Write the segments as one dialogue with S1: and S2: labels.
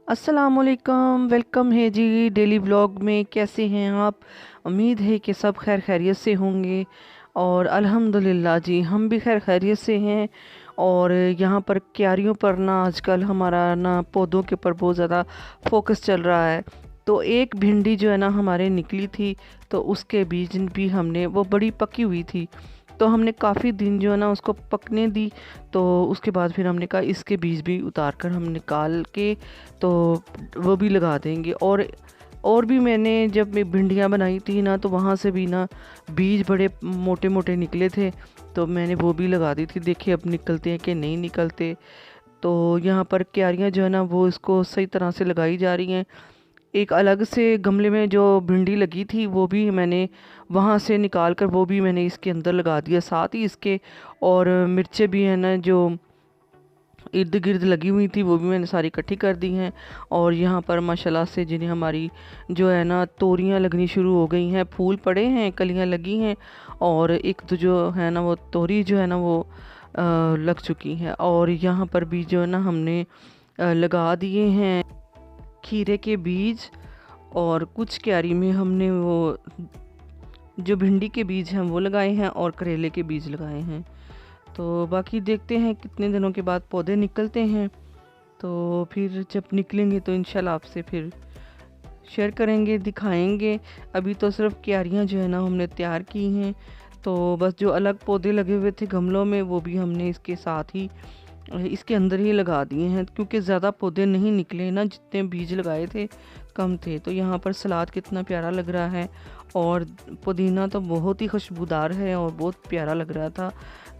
S1: अस्सलामुअलैकुम, वेलकम है जी daily vlog में। कैसे हैं आप? उम्मीद है कि सब खैर खैरियत से होंगे और अल्हम्दुलिल्लाह जी हम भी खैर खैरियत से हैं। और यहाँ पर क्यारियों पर ना आजकल हमारा ना पौधों के ऊपर बहुत ज़्यादा फोकस चल रहा है। तो एक भिंडी जो है ना हमारे निकली थी, तो उसके बीज भी हमने वो बड़ी पकी हुई थी, तो हमने काफ़ी दिन जो है ना उसको पकने दी। तो उसके बाद फिर हमने कहा इसके बीज भी उतार कर हम निकाल के तो वो भी लगा देंगे। और भी मैंने जब मैं भिंडियाँ बनाई थी ना, तो वहाँ से भी ना बीज बड़े मोटे मोटे निकले थे, तो मैंने वो भी लगा दी थी। देखिए अब निकलते हैं कि नहीं निकलते। तो यहाँ पर क्यारियाँ जो है ना वो इसको सही तरह से लगाई जा रही हैं। एक अलग से गमले में जो भिंडी लगी थी वो भी मैंने वहाँ से निकाल कर वो भी मैंने इसके अंदर लगा दिया, साथ ही इसके। और मिर्चें भी हैं ना जो इर्द गिर्द लगी हुई थी वो भी मैंने सारी इकट्ठी कर दी हैं। और यहाँ पर माशाल्लाह से जिन्हें हमारी जो है ना तोरियाँ लगनी शुरू हो गई हैं, फूल पड़े हैं, कलियाँ लगी हैं। और एक तो जो है ना वो तोरी जो है ना वो लग चुकी है। और यहाँ पर भी जो है ना हमने लगा दिए हैं खीरे के बीज। और कुछ क्यारी में हमने वो जो भिंडी के बीज हैं वो लगाए हैं और करेले के बीज लगाए हैं। तो बाकी देखते हैं कितने दिनों के बाद पौधे निकलते हैं। तो फिर जब निकलेंगे तो इंशाल्लाह आपसे फिर शेयर करेंगे, दिखाएंगे। अभी तो सिर्फ क्यारियाँ जो है ना हमने तैयार की हैं। तो बस जो अलग पौधे लगे हुए थे गमलों में वो भी हमने इसके साथ ही इसके अंदर ही लगा दिए हैं, क्योंकि ज़्यादा पौधे नहीं निकले ना, जितने बीज लगाए थे कम थे। तो यहाँ पर सलाद कितना प्यारा लग रहा है और पुदीना तो बहुत ही खुशबूदार है और बहुत प्यारा लग रहा था।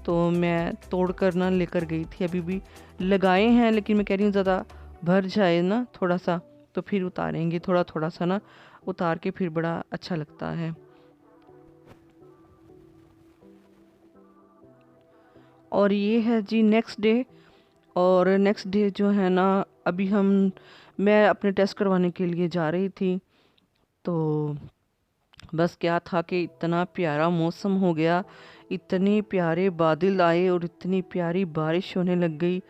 S1: तो मैं तोड़ कर ना लेकर गई थी, अभी भी लगाए हैं, लेकिन मैं कह रही हूँ ज़्यादा भर जाए ना थोड़ा सा तो फिर उतारेंगे। थोड़ा थोड़ा सा ना उतार के फिर बड़ा अच्छा लगता है। और ये है जी नेक्स्ट डे। और नेक्स्ट डे जो है ना अभी हम मैं अपने टेस्ट करवाने के लिए जा रही थी। तो बस क्या था कि इतना प्यारा मौसम हो गया, इतने प्यारे बादल आए और इतनी प्यारी बारिश होने लग गई।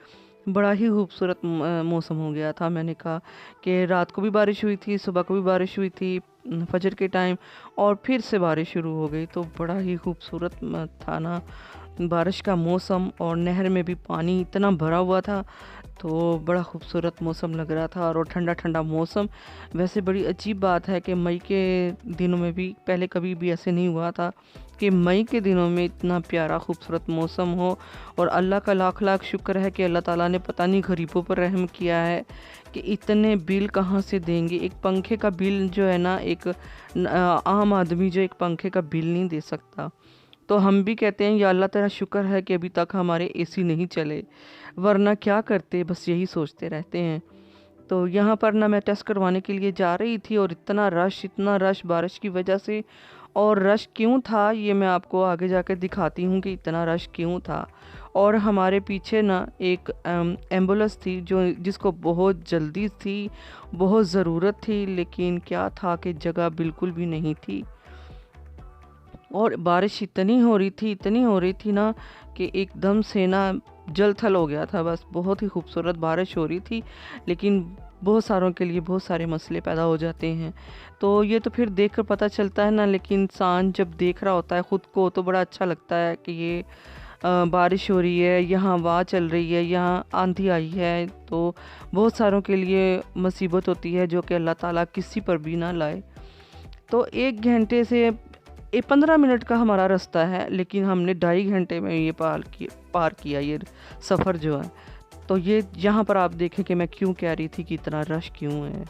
S1: बड़ा ही खूबसूरत मौसम हो गया था। मैंने कहा कि रात को भी बारिश हुई थी, सुबह को भी बारिश हुई थी, फजर के टाइम, और फिर से बारिश शुरू हो गई। तो बड़ा ही खूबसूरत था ना बारिश का मौसम। और नहर में भी पानी इतना भरा हुआ था, तो बड़ा खूबसूरत मौसम लग रहा था और ठंडा ठंडा मौसम। वैसे बड़ी अजीब बात है कि मई के दिनों में भी पहले कभी भी ऐसे नहीं हुआ था कि मई के दिनों में इतना प्यारा खूबसूरत मौसम हो। और अल्लाह का लाख लाख शुक्र है कि अल्लाह ताला ने पता नहीं गरीबों पर रहम किया है कि इतने बिल कहाँ से देंगे। एक पंखे का बिल जो है ना, एक आम आदमी जो एक पंखे का बिल नहीं दे सकता। तो हम भी कहते हैं या अल्लाह तेरा शुक्र है कि अभी तक हमारे एसी नहीं चले, वरना क्या करते, बस यही सोचते रहते हैं। तो यहाँ पर ना मैं टेस्ट करवाने के लिए जा रही थी और इतना रश बारिश की वजह से। और रश क्यों था ये मैं आपको आगे जाकर दिखाती हूँ कि इतना रश क्यों था। और हमारे पीछे ना एक एम्बुलेंस थी जो जिसको बहुत जल्दी थी, बहुत ज़रूरत थी, लेकिन क्या था कि जगह बिल्कुल भी नहीं थी। और बारिश इतनी हो रही थी ना कि एकदम से ना जल थल हो गया था। बस बहुत ही खूबसूरत बारिश हो रही थी, लेकिन बहुत सारों के लिए बहुत सारे मसले पैदा हो जाते हैं। तो ये तो फिर देख कर पता चलता है ना, लेकिन इंसान जब देख रहा होता है ख़ुद को तो बड़ा अच्छा लगता है कि ये बारिश हो रही है, यहाँ हवा चल रही है, यहाँ आंधी आई है। तो बहुत सारों के लिए मुसीबत होती है जो कि अल्लाह ताला किसी पर भी ना लाए। तो 1 घंटे से 15 मिनट का हमारा रास्ता है, लेकिन हमने 2.5 घंटे में ये पार किया ये सफ़र जो है। तो ये यहाँ पर आप देखें कि मैं क्यों कह रही थी कि इतना रश क्यों है।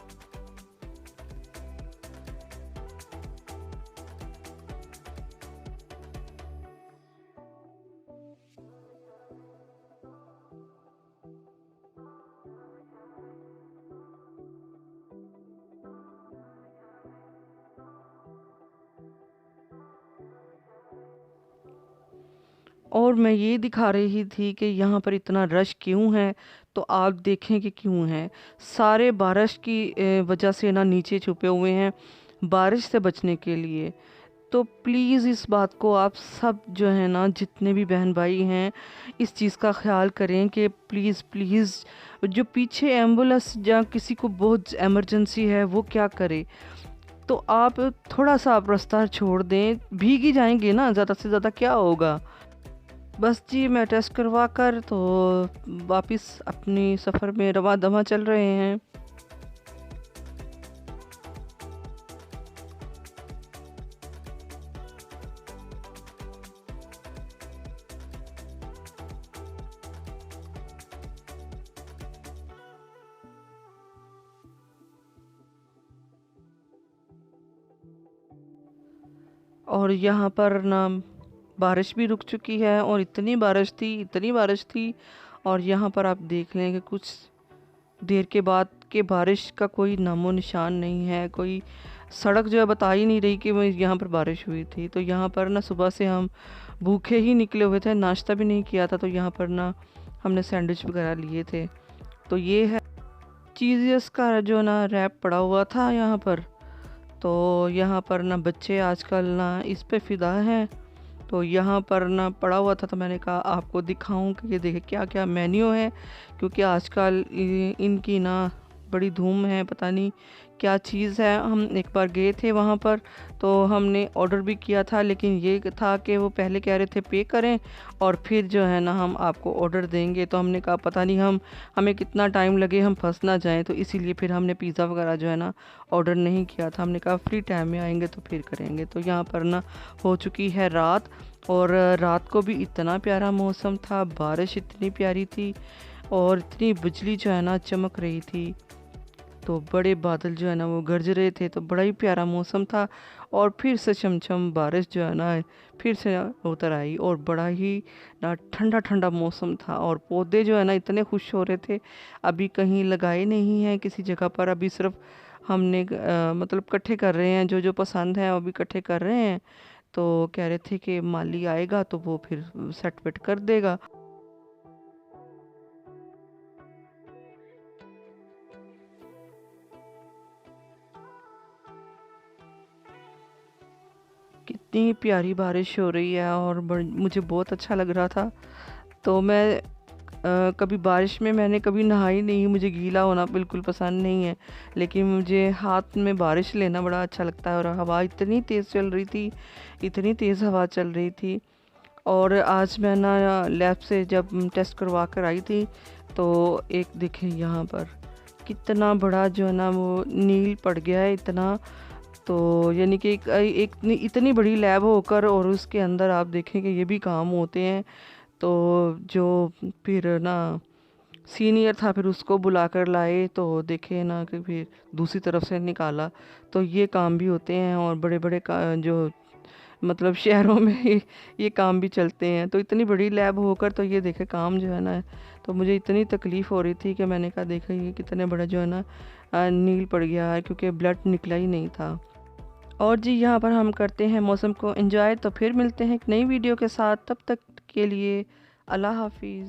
S1: और मैं ये दिखा रही थी कि यहाँ पर इतना रश क्यों है, तो आप देखें कि क्यों है। सारे बारिश की वजह से ना नीचे छुपे हुए हैं बारिश से बचने के लिए। तो प्लीज़ इस बात को आप सब जो है ना, जितने भी बहन भाई हैं, इस चीज़ का ख्याल करें कि प्लीज़ प्लीज़ जो पीछे एम्बुलेंस या किसी को बहुत इमरजेंसी है वो क्या करे। तो आप थोड़ा सा आप रास्ता छोड़ दें, भीग ही जाएंगे ना, ज़्यादा से ज़्यादा क्या होगा। बस जी मैं टेस्ट करवा कर तो वापस अपनी सफ़र में रवा दवा चल रहे हैं। और यहाँ पर ना बारिश भी रुक चुकी है, और इतनी बारिश थी, इतनी बारिश थी। और यहाँ पर आप देख लें कि कुछ देर के बाद के बारिश का कोई नामो निशान नहीं है। कोई सड़क जो है बता ही नहीं रही कि वो यहाँ पर बारिश हुई थी। तो यहाँ पर ना सुबह से हम भूखे ही निकले हुए थे, नाश्ता भी नहीं किया था। तो यहाँ पर ना हमने सैंडविच वगैरह लिए थे। तो ये है चीज़ियस का जो ना रैप पड़ा हुआ था यहाँ पर। तो यहाँ पर ना बच्चे आजकल ना इस पे फ़िदा हैं। तो यहाँ पर ना पड़ा हुआ था, तो मैंने कहा आपको दिखाऊं कि ये देखे क्या क्या मेन्यू है, क्योंकि आजकल इनकी ना बड़ी धूम है, पता नहीं क्या चीज़ है। हम एक बार गए थे वहाँ पर, तो हमने ऑर्डर भी किया था, लेकिन ये था कि वो पहले कह रहे थे पे करें और फिर जो है ना हम आपको ऑर्डर देंगे। तो हमने कहा पता नहीं हमें कितना टाइम लगे, हम फंस ना जाएं। तो इसीलिए फिर हमने पिज़्ज़ा वगैरह जो है ना ऑर्डर नहीं किया था। हमने कहा फ्री टाइम में आएंगे तो फिर करेंगे। तो यहाँ पर ना हो चुकी है रात, और रात को भी इतना प्यारा मौसम था, बारिश इतनी प्यारी थी, और इतनी बिजली जो है ना चमक रही थी। तो बड़े बादल जो है ना वो गरज रहे थे, तो बड़ा ही प्यारा मौसम था। और फिर से छमछम बारिश जो है ना फिर से उतर आई, और बड़ा ही ना ठंडा ठंडा मौसम था। और पौधे जो है ना इतने खुश हो रहे थे। अभी कहीं लगाए नहीं हैं किसी जगह पर, अभी सिर्फ हमने मतलब इकट्ठे कर रहे हैं, जो जो पसंद है वो भी इकट्ठे कर रहे हैं। तो कह रहे थे कि माली आएगा तो वो फिर सेट वेट कर देगा। कितनी प्यारी बारिश हो रही है, और मुझे बहुत अच्छा लग रहा था। तो मैं कभी बारिश में मैंने कभी नहाई नहीं, मुझे गीला होना बिल्कुल पसंद नहीं है। लेकिन मुझे हाथ में बारिश लेना बड़ा अच्छा लगता है। और हवा इतनी तेज़ चल रही थी, इतनी तेज़ हवा चल रही थी। और आज मैं ना लैब से जब टेस्ट करवा कर आई थी, तो एक देखें यहाँ पर कितना बड़ा जो है ना वो नील पड़ गया है इतना। तो यानी कि एक इतनी बड़ी लैब होकर, और उसके अंदर आप देखें कि ये भी काम होते हैं। तो जो फिर ना सीनियर था, फिर उसको बुला कर लाए, तो देखे ना कि फिर दूसरी तरफ से निकाला। तो ये काम भी होते हैं, और बड़े बड़े जो मतलब शहरों में ये काम भी चलते हैं। तो इतनी बड़ी लैब होकर तो ये देखे काम जो है ना, तो मुझे इतनी तकलीफ़ हो रही थी कि मैंने कहा देखा ये कितने बड़ा जो है ना नील पड़ गया है, क्योंकि ब्लड निकला ही नहीं था। और जी यहाँ पर हम करते हैं मौसम को एंजॉय। तो फिर मिलते हैं एक नई वीडियो के साथ, तब तक के लिए अल्लाह हाफिज़।